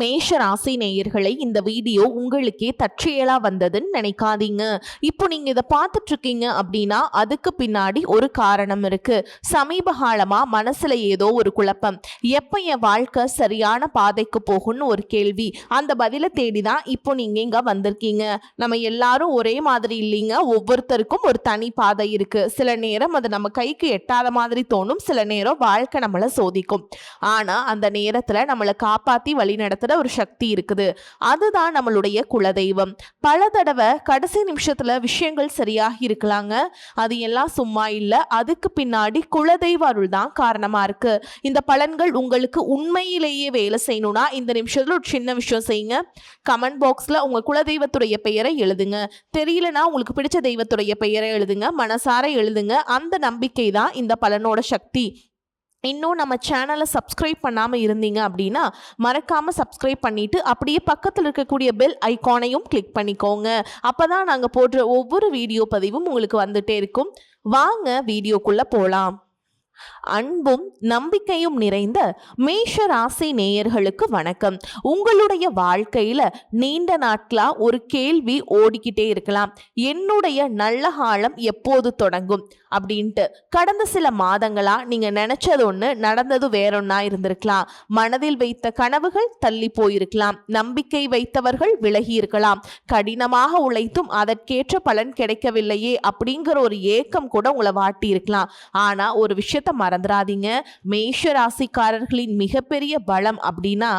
மேஷ ராசி நேயர்களை இந்த வீடியோ உங்களுக்கே தற்செயலா வந்ததுன்னு நினைக்காதீங்க. இப்போ நீங்க இதை பார்த்துட்டு இருக்கீங்க அப்படின்னா அதுக்கு பின்னாடி ஒரு காரணம் இருக்கு. சமீப காலமா மனசுல ஏதோ ஒரு குழப்பம், எப்ப என் வாழ்க்கை சரியான பாதைக்கு போகும்னு ஒரு கேள்வி. அந்த பதிலை தேடிதான் இப்போ நீங்க இங்க வந்திருக்கீங்க. நம்ம எல்லாரும் ஒரே மாதிரி இல்லைங்க, ஒவ்வொருத்தருக்கும் ஒரு தனி பாதை இருக்கு. சில நேரம் அது நம்ம கைக்கு எட்டாத மாதிரி தோணும், சில நேரம் வாழ்க்கை நம்மளை சோதிக்கும். ஆனா அந்த நேரத்துல நம்மளை காப்பாத்தி வழி நடத்த ஒரு சக்தி இருக்குது. அதுதான் நம்மளுடைய குலதெய்வம். பல தடவை கடைசி நிமிஷத்துல விஷயங்கள் சரியாக இருக்கலாங்க, அது எல்லாம் சும்மா இல்ல, அதுக்கு பின்னாடி குலதெய்வ அருள் தான் காரணமா இருக்கு. இந்த பலன்கள் உங்களுக்கு உண்மையிலேயே வேலை செய்யணும்னா இந்த நிமிஷத்துல ஒரு சின்ன விஷயம் செய்யுங்க. கமெண்ட் பாக்ஸ்ல உங்க குலதெய்வத்துடைய பெயரை எழுதுங்க. தெரியலனா உங்களுக்கு பிடிச்ச தெய்வத்துடைய பெயரை எழுதுங்க, மனசார எழுதுங்க. அந்த நம்பிக்கை தான் இந்த பலனோட சக்தி. இன்னும் நம்ம சேனலை சப்ஸ்கிரைப் பண்ணாமல் இருந்தீங்க அப்படின்னா மறக்காமல் சப்ஸ்கிரைப் பண்ணிவிட்டு அப்படியே பக்கத்தில் இருக்கக்கூடிய பெல் ஐக்கானையும் கிளிக் பண்ணிக்கோங்க. அப்போ தான் நாங்கள் போடுற ஒவ்வொரு வீடியோ பதிவும் உங்களுக்கு வந்துட்டே இருக்கும். வாங்க வீடியோக்குள்ளே போகலாம். அன்பும் நம்பிக்கையும் நிறைந்த மேஷ ராசி நேயர்களுக்கு வணக்கம். உங்களுடைய வாழ்க்கையில நீண்ட நாட்களா ஒரு கேள்வி ஓடிக்கிட்டே இருக்கலாம், என்னுடைய நல்ல காலம் எப்போது தொடங்கும் அப்படின்ட்டு. கடந்த சில மாதங்களா நீங்க நினைச்சது ஒண்ணு, நடந்தது வேறொன்னா இருந்திருக்கலாம். மனதில் வைத்த கனவுகள் தள்ளி போயிருக்கலாம், நம்பிக்கை வைத்தவர்கள் விலகி இருக்கலாம், கடினமாக உழைத்தும் அதற்கேற்ற பலன் கிடைக்கவில்லையே அப்படிங்கிற ஒரு ஏக்கம் கூட உங்களை வாட்டி இருக்கலாம். ஆனா ஒரு விஷயத்த மறந்துடாதீங்க, மேஷ ராசிக்காரர்களின் மிகப்பெரிய பலம் அப்படின்னா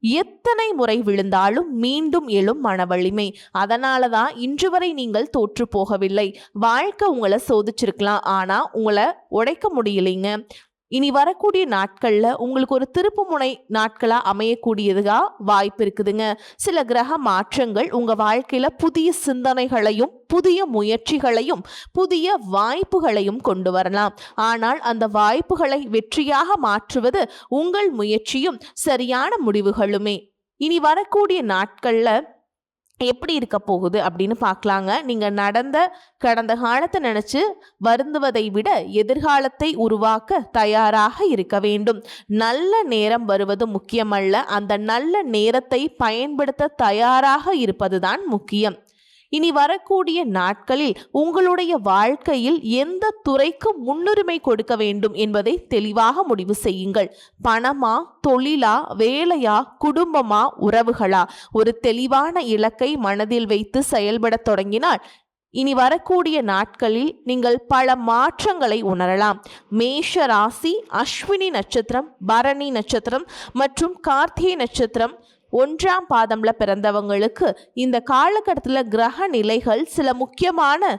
எத்தனை முறை விழுந்தாலும் மீண்டும் எழும் மன வலிமை. அதனாலதான் இன்று வரை நீங்கள் தோற்று போகவில்லை. வாழ்க்கை உங்களை சோதிச்சிருக்கலாம், ஆனா உங்களை உடைக்க முடியலைங்க. இனி வரக்கூடிய நாட்கள்ல உங்களுக்கு ஒரு திருப்பு முனை நாட்களா அமையக்கூடியதுக்கா வாய்ப்பு இருக்குதுங்க. சில கிரக மாற்றங்கள் உங்க வாழ்க்கையில புதிய சிந்தனைகளையும் புதிய முயற்சிகளையும் புதிய வாய்ப்புகளையும் கொண்டு வரலாம். ஆனால் அந்த வாய்ப்புகளை வெற்றியாக மாற்றுவது உங்கள் முயற்சியும் சரியான முடிவுகளுமே. இனி வரக்கூடிய நாட்கள்ல எப்படி இருக்க போகுது அப்படின்னு பார்க்கலாங்க. நீங்கள் கடந்த காலத்தை நினச்சி வருந்துவதை விட எதிர்காலத்தை உருவாக்க தயாராக இருக்க வேண்டும். நல்ல நேரம் வருவது முக்கியமல்ல, அந்த நல்ல நேரத்தை பயன்படுத்த தயாராக இருப்பதுதான் முக்கியம். இனி வரக்கூடிய நாட்களில் உங்களுடைய வாழ்க்கையில் எந்த துறைக்கு முன்னுரிமை கொடுக்க வேண்டும் என்பதை தெளிவாக முடிவு செய்யுங்கள். பணமா, தொழிலா, வேலையா, குடும்பமா, உறவுகளா? ஒரு தெளிவான இலக்கை மனதில் வைத்து செயல்பட தொடங்கினால் இனி வரக்கூடிய நாட்களில் நீங்கள் பல மாற்றங்களை உணரலாம். மேஷ ராசி அஸ்வினி நட்சத்திரம், பரணி நட்சத்திரம் மற்றும் கார்த்திகை நட்சத்திரம் 1ஆம் பாதம்ல பிறந்தவங்களுக்கு இந்த காலகட்டத்தில் கிரக நிலைகள் சில முக்கியமான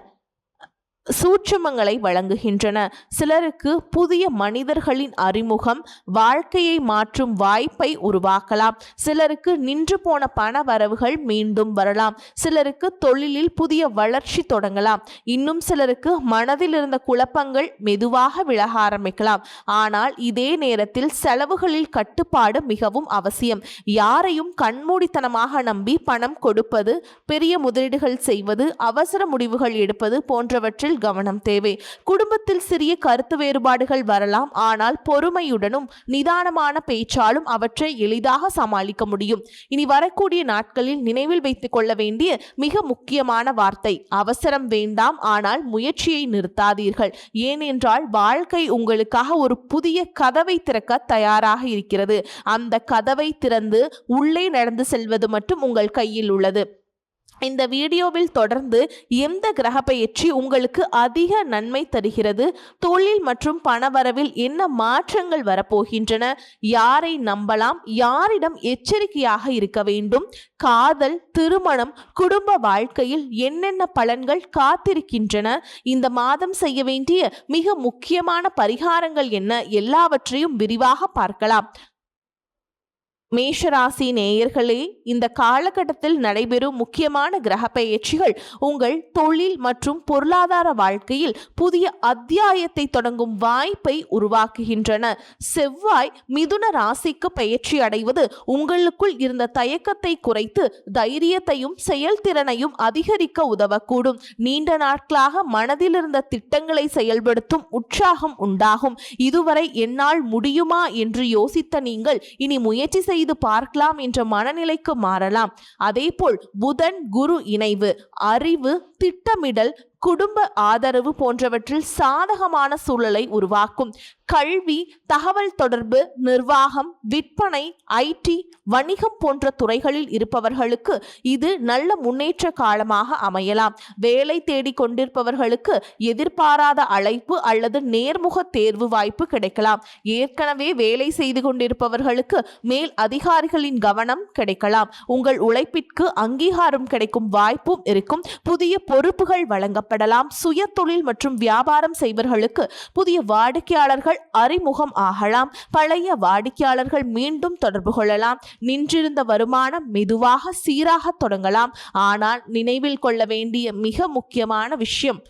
சூட்சுமங்களை வழங்குகின்றன. சிலருக்கு புதிய மனிதர்களின் அறிமுகம் வாழ்க்கையை மாற்றும் வாய்ப்பை உருவாக்கலாம். சிலருக்கு நின்று போன பண வரவுகள் மீண்டும் வரலாம். சிலருக்கு தொழிலில் புதிய வளர்ச்சி தொடங்கலாம். இன்னும் சிலருக்கு மனதில் இருந்த குழப்பங்கள் மெதுவாக விலக ஆரம்பிக்கலாம். ஆனால் இதே நேரத்தில் செலவுகளில் கட்டுப்பாடு மிகவும் அவசியம். யாரையும் கண்மூடித்தனமாக நம்பி பணம் கொடுப்பது, பெரிய முதலீடுகள் செய்வது, அவசர முடிவுகள் எடுப்பது போன்றவற்றில் கவனம் தேவை. குடும்பத்தில் சிறிய கருத்து வேறுபாடுகள் வரலாம், ஆனால் பொறுமையுடனும் நிதானமான பேச்சாலும் அவற்றை எளிதாக சமாளிக்க முடியும். இனி வரக்கூடிய நாட்களில் நினைவில் வைத்துக் கொள்ள வேண்டிய மிக முக்கியமான வார்த்தை, அவசரம் வேண்டாம், ஆனால் முயற்சியை நிறுத்தாதீர்கள். ஏனென்றால் வாழ்க்கை உங்களுக்காக ஒரு புதிய கதவை திறக்க தயாராக இருக்கிறது. அந்த கதவை திறந்து உள்ளே நடந்து செல்வது மட்டும் உங்கள் கையில் உள்ளது. இந்த வீடியோவில் தொடர்ந்து எந்த கிரக பெயர்ச்சி உங்களுக்கு அதிக நன்மை தருகிறது, தொழில் மற்றும் பணவரவில் என்ன மாற்றங்கள் வரப்போகின்றன, யாரை நம்பலாம், யாரிடம் எச்சரிக்கையாக இருக்க வேண்டும், காதல், திருமணம், குடும்ப வாழ்க்கையில் என்னென்ன பலன்கள் காத்திருக்கின்றன, இந்த மாதம் செய்ய வேண்டிய மிக முக்கியமான பரிகாரங்கள் என்ன, எல்லாவற்றையும் விரிவாக பார்க்கலாம். மேஷராசி நேயர்களே, இந்த காலகட்டத்தில் நடைபெறும் முக்கியமான கிரக பெயர்ச்சிகள் உங்கள் தொழில் மற்றும் பொருளாதார வாழ்க்கையில் புதிய அத்தியாயத்தை தொடங்கும் வாய்ப்பை உருவாக்குகின்றன. செவ்வாய் மிதுன ராசிக்கு பெயர்ச்சி அடைவது உங்களுக்குள் இருந்த தயக்கத்தை குறைத்து தைரியத்தையும் செயல்திறனையும் அதிகரிக்க உதவக்கூடும். நீண்ட நாட்களாக மனதில் இருந்த திட்டங்களை செயல்படுத்தும் உற்சாகம் உண்டாகும். இதுவரை என்னால் முடியுமா என்று யோசித்த நீங்கள் இனி முயற்சி செய்ய செய்து பார்க்கலாம் என்ற மனநிலைக்கு மாறலாம். அதேபோல் புதன் குரு இணைவு அறிவு, திட்டமிடல், குடும்ப ஆதரவு போன்றவற்றில் சாதகமான சூழலை உருவாக்கும். கல்வி, தகவல் தொடர்பு, நிர்வாகம், விற்பனை, ஐடி, வணிகம் போன்ற துறைகளில் இருப்பவர்களுக்கு இது நல்ல முன்னேற்ற காலமாக அமையலாம். வேலை தேடி கொண்டிருப்பவர்களுக்கு எதிர்பாராத அழைப்பு அல்லது நேர்முக தேர்வு வாய்ப்பு கிடைக்கலாம். ஏற்கனவே வேலை செய்து கொண்டிருப்பவர்களுக்கு மேல் அதிகாரிகளின் கவனம் கிடைக்கலாம். உங்கள் உழைப்பிற்கு அங்கீகாரம் கிடைக்கும் வாய்ப்பும் இருக்கும். புதிய பொறுப்புகள் வழங்கப்படலாம். சுய தொழில் மற்றும் வியாபாரம் செய்பவர்களுக்கு புதிய வாடிக்கையாளர்கள் அறிமுகம் ஆகலாம். பழைய வாடிக்கையாளர்கள் மீண்டும் தொடர்பு கொள்ளலாம். நின்றிருந்த வருமானம் மெதுவாக சீராக தொடங்கலாம். ஆனால் நினைவில் கொள்ள வேண்டிய மிக முக்கியமான விஷயம்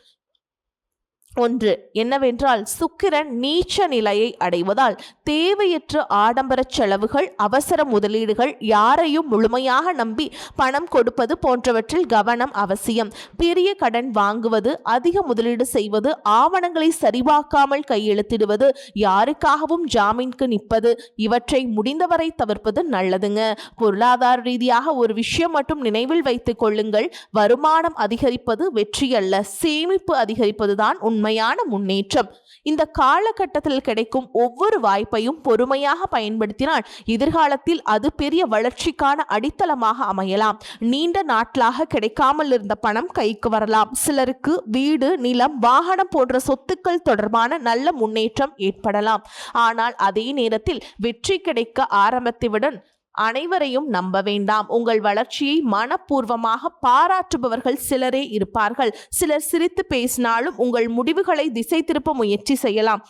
ஒன்று என்னவென்றால், சுக்கிரன் நீச்ச நிலையை அடைவதால் தேவையற்ற ஆடம்பர செலவுகள், அவசர முதலீடுகள், யாரையும் முழுமையாக நம்பி பணம் கொடுப்பது போன்றவற்றில் கவனம் அவசியம். பெரிய கடன் வாங்குவது, அதிக முதலீடு செய்வது, ஆவணங்களை சரிபார்க்காமல் கையெழுத்திடுவது, யாருக்காகவும் ஜாமீனுக்கு நிற்பது, இவற்றை முடிந்தவரை தவிர்ப்பது நல்லதுங்க. பொருளாதார ரீதியாக ஒரு விஷயம் மட்டும் நினைவில் வைத்துக் கொள்ளுங்கள். வருமானம் அதிகரிப்பது வெற்றி அல்ல, சேமிப்பு அதிகரிப்பதுதான் உண்மையான முன்னேற்றம். இந்த காலகட்டத்தில் கிடைக்கும் ஒவ்வொரு வாய்ப்பையும் பொறுமையாக பயன்படுத்தினால் எதிர்காலத்தில் அது பெரிய வளர்ச்சிக்கான அடித்தளமாக அமையலாம். நீண்ட நாட்களாக கிடைக்காமல் இருந்த பணம் கைக்கு வரலாம். சிலருக்கு வீடு, நிலம், வாகனம் போன்ற சொத்துக்கள் தொடர்பான நல்ல முன்னேற்றம் ஏற்படலாம். ஆனால் அதே நேரத்தில் வெற்றி கிடைக்க ஆரம்பித்தவுடன் அனைவரையும் நம்ப வேண்டாம். உங்கள் வளர்ச்சியை மனப்பூர்வமாக பாராட்டுபவர்கள் சிலரே இருப்பார்கள். சிலர் சிரித்து பேசினாலும் உங்கள் முடிவுகளை திசை திருப்ப முயற்சி செய்யலாம்.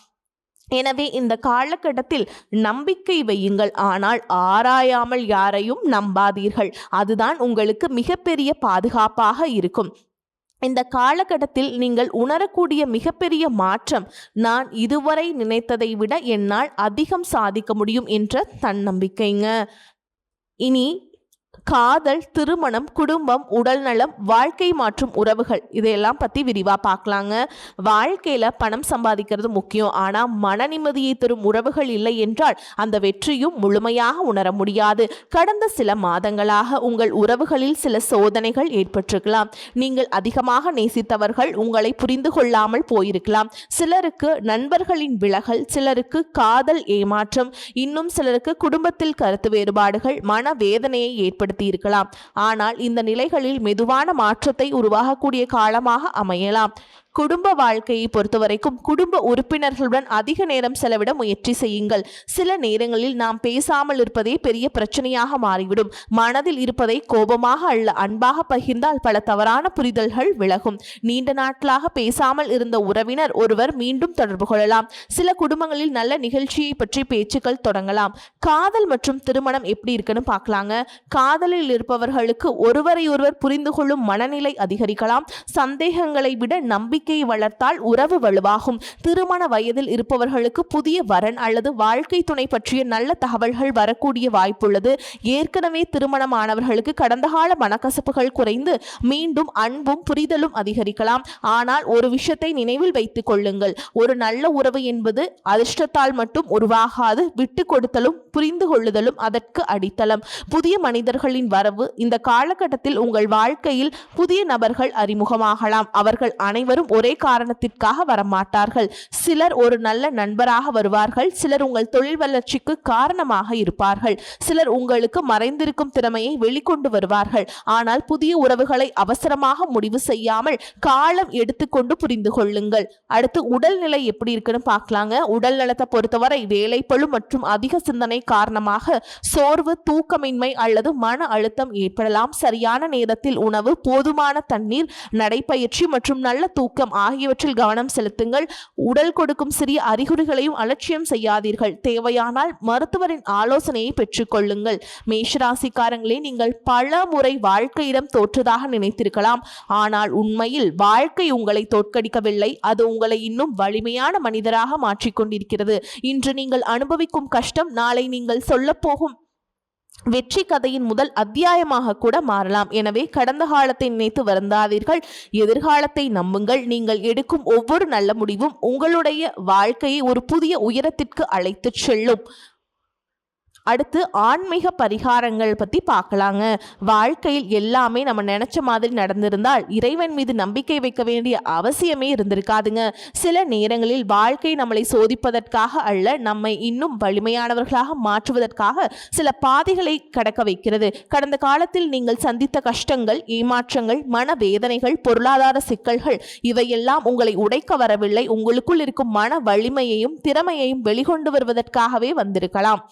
எனவே இந்த காலகட்டத்தில் நம்பிக்கை வையுங்கள், ஆனால் ஆராயாமல் யாரையும் நம்பாதீர்கள். அதுதான் உங்களுக்கு மிகப்பெரிய பாதுகாப்பாக இருக்கும். இந்த காலகட்டத்தில் நீங்கள் உணரக்கூடிய மிகப்பெரிய மாற்றம், நான் இதுவரை நினைத்ததை விட என்னால் அதிகம் சாதிக்க முடியும் என்ற தன்னம்பிக்கைங்க. இனி காதல், திருமணம், குடும்பம், உடல்நலம், வாழ்க்கை மாற்றும் உறவுகள் இதையெல்லாம் பற்றி விரிவாக பார்க்கலாங்க. வாழ்க்கையில் பணம் சம்பாதிக்கிறது முக்கியம். ஆனால் மன நிம்மதியை தரும் உறவுகள் இல்லை என்றால் அந்த வெற்றியும் முழுமையாக உணர முடியாது. கடந்த சில மாதங்களாக உங்கள் உறவுகளில் சில சோதனைகள் ஏற்பட்டிருக்கலாம். நீங்கள் அதிகமாக நேசித்தவர்கள் உங்களை புரிந்து கொள்ளாமல் போயிருக்கலாம். சிலருக்கு நண்பர்களின் விலகல், சிலருக்கு காதல் ஏமாற்றம், இன்னும் சிலருக்கு குடும்பத்தில் கருத்து வேறுபாடுகள் மனவேதனையை ஏற்படுத்தி இருக்கலாம். ஆனால் இந்த நிலைகளில் மெதுவான மாற்றத்தை உருவாகக்கூடிய காலமாக அமையலாம். குடும்ப வாழ்க்கையை பொறுத்தவரைக்கும் குடும்ப உறுப்பினர்களுடன் அதிக நேரம் செலவிட முயற்சி செய்யுங்கள். சில நேரங்களில் நாம் பேசாமல் இருப்பதே பெரிய பிரச்சனையாக மாறிவிடும். மனதில் இருப்பதை கோபமாக அல்ல அன்பாக பகிர்ந்தால் பல தவறான புரிதல்கள் விலகும். நீண்ட நாட்களாக பேசாமல் இருந்த உறவினர் ஒருவர் மீண்டும் தொடர்பு கொள்ளலாம். சில குடும்பங்களில் நல்ல நிகழ்ச்சியை பற்றி பேச்சுக்கள் தொடங்கலாம். காதல் மற்றும் திருமணம் எப்படி இருக்குன்னு பார்க்கலாங்க. காதலில் இருப்பவர்களுக்கு ஒருவரை ஒருவர் புரிந்து கொள்ளும் மனநிலை அதிகரிக்கலாம். சந்தேகங்களை விட நம்பிக்கையை வளர்த்தால் உறவு வலுவாகும். திருமண வயதில் இருப்பவர்களுக்கு புதிய வரன் அல்லது வாழ்க்கை துணை பற்றிய நல்ல தகவல்கள் வரக்கூடிய வாய்ப்புள்ளது. ஏற்கனவே திருமணமானவர்களுக்கு கடந்த கால மனக்கசப்புகள் குறைந்து மீண்டும் அன்பும் புரிதலும் அதிகரிக்கலாம். ஆனால் ஒரு விஷயத்தை நினைவில் வைத்துக் கொள்ளுங்கள், ஒரு நல்ல உறவு என்பது அதிர்ஷ்டத்தால் மட்டும் உருவாகாது. விட்டு கொடுத்தலும் புரிந்து கொள்ளுதலும் அதற்கு அடித்தளம். புதிய மனிதர்களின் வரவு இந்த காலகட்டத்தில் உங்கள் வாழ்க்கையில் புதிய நபர்கள் அறிமுகமாகலாம். அவர்கள் அனைவரும் ஒரே காரணத்திற்காக வரமாட்டார்கள். சிலர் ஒரு நல்ல நண்பராக வருவார்கள். சிலர் உங்கள் தொழில் வளர்ச்சிக்கு காரணமாக இருப்பார்கள். சிலர் உங்களுக்கு மறைந்திருக்கும் திறமையை வெளிக்கொண்டு வருவார்கள். ஆனால் புதிய உறவுகளை அவசரமாக முடிவு செய்யாமல் காலம் எடுத்துக்கொண்டு புரிந்து கொள்ளுங்கள். அடுத்து உடல்நிலை எப்படி இருக்குன்னு பார்க்கலாங்க. உடல் நலத்தை பொறுத்தவரை வேலைப்பளு மற்றும் அதிக சிந்தனை காரணமாக சோர்வு, தூக்கமின்மை அல்லது மன அழுத்தம் ஏற்படலாம். சரியான நேரத்தில் உணவு, போதுமான தண்ணீர், நடைப்பயிற்சி மற்றும் நல்ல தூக்கம் ஆகியவற்றில் கவனம் செலுத்துங்கள். உடல் கொடுக்கும் சிறிய அறிகுறிகளையும் அலட்சியம் செய்யாதீர்கள். தேவையானால் மருத்துவரின் ஆலோசனையை பெற்றுக் கொள்ளுங்கள். மேஷராசிக்காரங்களே, நீங்கள் பல முறை வாழ்க்கையிடம் தோற்றதாக நினைத்திருக்கலாம். ஆனால் உண்மையில் வாழ்க்கை உங்களை தோற்கடிக்கவில்லை. அது உங்களை இன்னும் வலிமையான மனிதராக மாற்றிக்கொண்டிருக்கிறது. இன்று நீங்கள் அனுபவிக்கும் கஷ்டம் நாளை நீங்கள் சொல்லப்போகும் வெற்றி கதையின் முதல் அத்தியாயமாக கூட மாறலாம். எனவே கடந்த காலத்தை நினைத்து வருந்தாதீர்கள், எதிர்காலத்தை நம்புங்கள். நீங்கள் எடுக்கும் ஒவ்வொரு நல்ல முடிவும் உங்களுடைய வாழ்க்கையை ஒரு புதிய உயரத்திற்கு அழைத்து செல்லும். அடுத்து ஆன்மீக பரிகாரங்கள் பற்றி பார்க்கலாங்க. வாழ்க்கையில் எல்லாமே நம்ம நினச்ச மாதிரி நடந்திருந்தால் இறைவன் மீது நம்பிக்கை வைக்க வேண்டிய அவசியமே இருந்திருக்காதுங்க. சில நேரங்களில் வாழ்க்கை நம்மளை சோதிப்பதற்காக அல்ல, நம்மை இன்னும் வலிமையானவர்களாக மாற்றுவதற்காக சில பாதைகளை கடக்க வைக்கிறது. கடந்த காலத்தில் நீங்கள் சந்தித்த கஷ்டங்கள், ஏமாற்றங்கள், மனவேதனைகள், பொருளாதார சிக்கல்கள் இவையெல்லாம் உங்களை உடைக்க வரவில்லை, உங்களுக்குள் இருக்கும் மன வலிமையையும் திறமையையும் வெளிக்கொண்டு வருவதற்காகவே வந்திருக்கலாம்.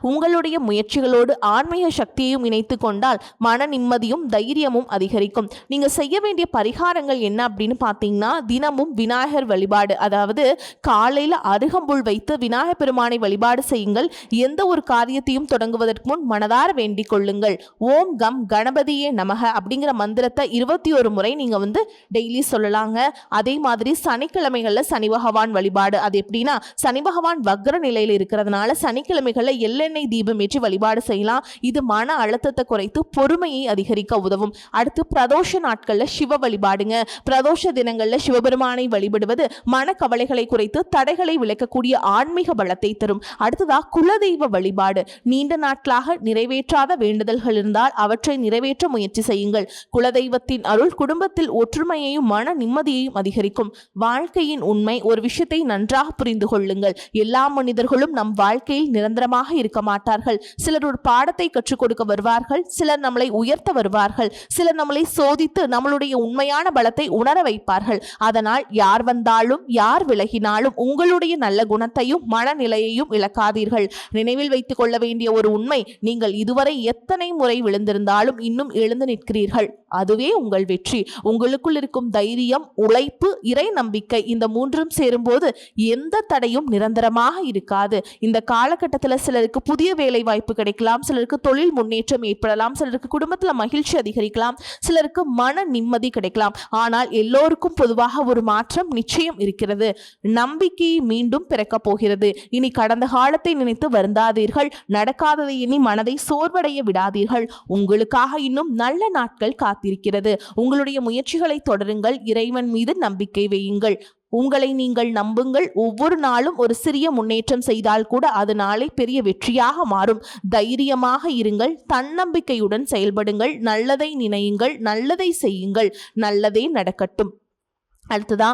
உங்களுடைய முயற்சிகளோடு ஆன்மீக சக்தியையும் இணைத்து கொண்டால் மன நிம்மதியும் தைரியமும் அதிகரிக்கும். நீங்க செய்ய வேண்டிய பரிகாரங்கள் என்ன அப்படின்னு பார்த்தீங்கன்னா, தினமும் விநாயகர் வழிபாடு, அதாவது காலையில் அருகம்புல் வைத்து விநாயகர் பெருமானை வழிபாடு செய்யுங்கள். எந்த ஒரு காரியத்தையும் தொடங்குவதற்கு முன் மனதார வேண்டிக் கொள்ளுங்கள். ஓம் கம் கணபதியே நமக அப்படிங்கிற மந்திரத்தை 21 முறை நீங்க டெய்லி சொல்லலாங்க. அதே மாதிரி சனிக்கிழமைகள்ல சனி பகவான் வழிபாடு, அது எப்படின்னா சனி பகவான் வக்ர நிலையில் இருக்கிறதுனால சனிக்கிழமைகள்ல எள்ளெண்ணெய் தீபம் ஏற்றி வழிபாடு செய்யலாம். இது மன அழுத்தத்தை குறைத்து பொறுமையை அதிகரிக்க உதவும். அடுத்து பிரதோஷ நாட்கள்ல சிவ வழிபாடுங்க. பிரதோஷ தினங்கள்ல சிவபெருமானை வழிபடுவது மனக்கவலைகளை குறைத்து தடைகளை விளக்கக்கூடிய ஆன்மீக பலத்தை தரும். அடுத்ததா குலதெய்வ வழிபாடு. நீண்ட நாட்களாக நிறைவேற்றாத வேண்டுதல்கள் இருந்தால் அவற்றை நிறைவேற்ற முயற்சி செய்யுங்கள். குலதெய்வத்தின் அருள் குடும்பத்தில் ஒற்றுமையையும் மன நிம்மதியையும் அதிகரிக்கும். வாழ்க்கையின் உண்மை, ஒரு விஷயத்தை நன்றாக புரிந்து கொள்ளுங்கள். எல்லா மனிதர்களும் நம் வாழ்க்கையில் நிரந்தரமாக இருக்க மாட்டார்கள். சிலர் ஒரு பாடத்தை கற்றுக் கொடுக்க வருவார்கள், சிலர் நம்மளை உயர்த்த வருவார்கள், சிலர் நம்மளை சோதித்து நம்மளுடைய உண்மையான பலத்தை உணர வைப்பார்கள். அதனால் யார் வந்தாலும் யார் விலகினாலும் உங்களுடைய நல்ல குணத்தையும் மனநிலையையும் இழக்காதீர்கள். நினைவில் வைத்துக் கொள்ள வேண்டிய ஒரு உண்மை, நீங்கள் இதுவரை எத்தனை முறை விழுந்திருந்தாலும் இன்னும் எழுந்து நிற்கிறீர்கள், அதுவே உங்கள் வெற்றி. உங்களுக்குள் இருக்கும் தைரியம், உழைப்பு, இறை நம்பிக்கை, இந்த மூன்றும் சேரும்போது எந்த தடையும் நிரந்தரமாக இருக்காது. இந்த காலகட்டத்தில் சிலருக்கு புதிய வேலை வாய்ப்பு கிடைக்கலாம், சிலருக்கு தொழில் முன்னேற்றம் ஏற்படலாம், சிலருக்கு குடும்பத்தில் மகிழ்ச்சி அதிகரிக்கலாம், சிலருக்கு மன நிம்மதி கிடைக்கலாம். ஆனால் எல்லோருக்கும் பொதுவாக ஒரு மாற்றம் நிச்சயம் இருக்கிறது. நம்பிக்கை மீண்டும் பிறக்கப் போகிறது. இனி கடந்த காலத்தை நினைத்து வருந்தாதீர்கள். நடக்காததை எண்ணி மனதை சோர்வடைய விடாதீர்கள். உங்களுக்காக இன்னும் நல்ல நாட்கள் காத்திருக்கிறது. உங்களுடைய முயற்சிகளை தொடருங்கள். இறைவன் மீது நம்பிக்கை வையுங்கள். உங்களை நீங்கள் நம்புங்கள். ஒவ்வொரு நாளும் ஒரு சிறிய முன்னேற்றம் செய்தால் கூட அது நாளை பெரிய வெற்றியாக மாறும். தைரியமாக இருங்கள். தன்னம்பிக்கையுடன் செயல்படுங்கள். நல்லதை நினையுங்கள், நல்லதை செய்யுங்கள், நல்லதே நடக்கட்டும். அடுத்ததா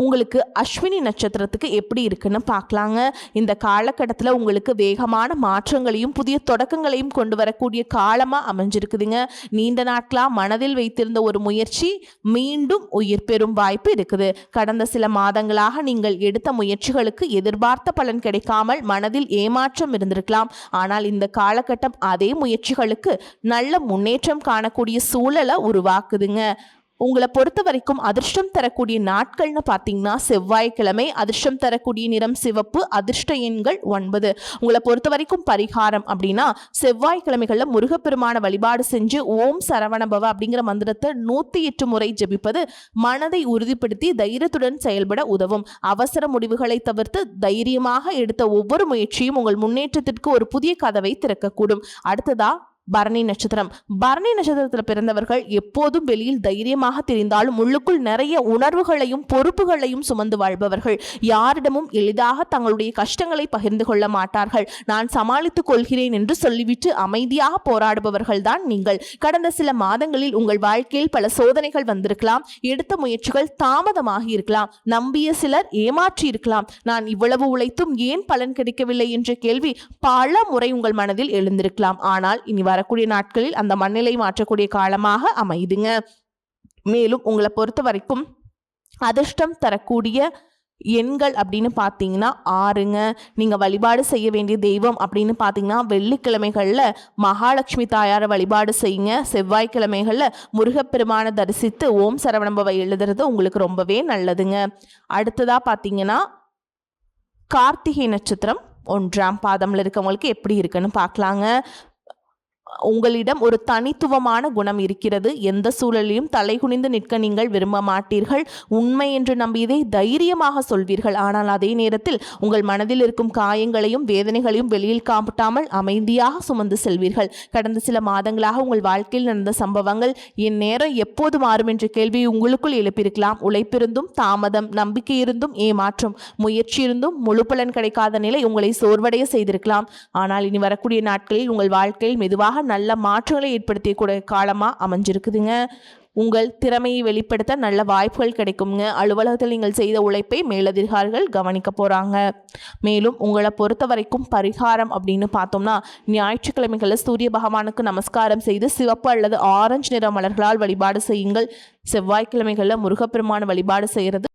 உங்களுக்கு அஸ்வினி நட்சத்திரத்துக்கு எப்படி இருக்குன்னு பார்க்கலாங்க. இந்த காலகட்டத்தில் உங்களுக்கு வேகமான மாற்றங்களையும் புதிய தொடக்கங்களையும் கொண்டு வரக்கூடிய காலமாக அமைஞ்சிருக்குதுங்க. நீண்ட நாட்களாக மனதில் வைத்திருந்த ஒரு முயற்சி மீண்டும் உயிர் பெறும் வாய்ப்பு இருக்குது. கடந்த சில மாதங்களாக நீங்கள் எடுத்த முயற்சிகளுக்கு எதிர்பார்த்த பலன் கிடைக்காமல் மனதில் ஏமாற்றம் இருந்திருக்கலாம். ஆனால் இந்த காலகட்டம் அதே முயற்சிகளுக்கு நல்ல முன்னேற்றம் காணக்கூடிய சூழலை உருவாக்குதுங்க. உங்களை பொறுத்த வரைக்கும் அதிர்ஷ்டம் தரக்கூடிய நாட்கள்னு பார்த்தீங்கன்னா செவ்வாய்க்கிழமை. அதிர்ஷ்டம் தரக்கூடிய நிறம் சிவப்பு. அதிர்ஷ்ட எண்கள் 9. உங்களை பொறுத்த வரைக்கும் பரிகாரம் அப்படின்னா செவ்வாய்க்கிழமைகளில் முருகப்பெருமான வழிபாடு செஞ்சு ஓம் சரவணபவ அப்படிங்கிற மந்திரத்தை 108 முறை ஜபிப்பது மனதை உறுதிப்படுத்தி தைரியத்துடன் செயல்பட உதவும். அவசர முடிவுகளை தவிர்த்து தைரியமாக எடுத்த ஒவ்வொரு முயற்சியும் உங்கள் முன்னேற்றத்திற்கு ஒரு புதிய கதவை திறக்கக்கூடும். அடுத்ததா பரணி நட்சத்திரம். பரணி நட்சத்திரத்தில் பிறந்தவர்கள் எப்போதும் வெளியில் தைரியமாக தெரிந்தாலும் உள்ளுக்குள் நிறைய உணர்வுகளையும் பொறுப்புகளையும் சுமந்து வாழ்பவர்கள். யாரிடமும் எளிதாக தங்களுடைய கஷ்டங்களை பகிர்ந்து கொள்ள மாட்டார்கள். நான் சமாளித்துக் கொள்கிறேன் என்று சொல்லிவிட்டு அமைதியாக போராடுபவர்கள் தான் நீங்கள். கடந்த சில மாதங்களில் உங்கள் வாழ்க்கையில் பல சோதனைகள் வந்திருக்கலாம். எடுத்த முயற்சிகள் தாமதமாகி இருக்கலாம். நம்பிய சிலர் ஏமாற்றி இருக்கலாம். நான் இவ்வளவு உழைத்தும் ஏன் பலன் கிடைக்கவில்லை என்ற கேள்வி பல முறை உங்கள் மனதில் எழுந்திருக்கலாம். ஆனால் இனி வரக்கூடிய நாட்களில் அந்த மனநிலை மாற்றக்கூடிய காலமாக அமைதுங்க. மேலும் உங்களை பொறுத்த வரைக்கும் அதிர்ஷ்டம் தரக்கூடிய எண்கள் அப்படின்னு பார்த்தீங்கன்னா 6ங்க. நீங்கள் வழிபாடு செய்ய வேண்டிய தெய்வம் அப்படின்னு பார்த்தீங்கன்னா வெள்ளிக்கிழமைகளில் மகாலட்சுமி தாயாரை வழிபாடு செய்யுங்க. செவ்வாய்க்கிழமைகளில் முருகப்பெருமானை தரிசித்து ஓம் சரவணபவ எழுதுறது உங்களுக்கு ரொம்பவே நல்லதுங்க. அடுத்ததாக பார்த்தீங்கன்னா கார்த்திகை நட்சத்திரம் 1ஆம் பாதம்ல இருக்கவங்களுக்கு எப்படி இருக்குன்னு பார்க்கலாங்க. உங்களிடம் ஒரு தனித்துவமான குணம் இருக்கிறது. எந்த சூழலையும் தலைகுனிந்து நிற்க நீங்கள் விரும்ப மாட்டீர்கள். உண்மை என்று நம்பியதை தைரியமாக சொல்வீர்கள். ஆனால் அதே நேரத்தில் உங்கள் மனதில் இருக்கும் காயங்களையும் வேதனைகளையும் வெளியில் காட்டாமல் அமைதியாக சுமந்து செல்வீர்கள். கடந்த சில மாதங்களாக உங்கள் வாழ்க்கையில் நடந்த சம்பவங்கள் என் நேரம் எப்போது மாறும் என்ற கேள்வியை உங்களுக்குள் எழுப்பியிருக்கலாம். உழைப்பிருந்தும் தாமதம், நம்பிக்கை இருந்தும் ஏமாற்றம், முயற்சி இருந்தும் முழு பலன் கிடைக்காத நிலை உங்களை சோர்வடைய செய்திருக்கலாம். ஆனால் இனி வரக்கூடிய நாட்களில் உங்கள் வாழ்க்கையில் மெதுவாக நல்ல மாற்றங்களை ஏற்படுத்திய காலமாக அமைஞ்சிருக்குதுங்க. உங்கள் திறமையை வெளிப்படுத்த நல்ல வாய்ப்புகள் கிடைக்குங்க. அலுவலகத்தில் நீங்கள் செய்த உழைப்பை மேலதிகாரிகள் கவனிக்க போகிறாங்க. மேலும் உங்களை பொறுத்த வரைக்கும் பரிகாரம் அப்படின்னு பார்த்தோம்னா, ஞாயிற்றுக்கிழமைகளில் சூரிய பகவானுக்கு நமஸ்காரம் செய்து சிவப்பு அல்லது ஆரஞ்சு நிற மலர்களால் வழிபாடு செய்யுங்கள். செவ்வாய்க்கிழமைகளில் முருகப்பெருமான வழிபாடு செய்கிறது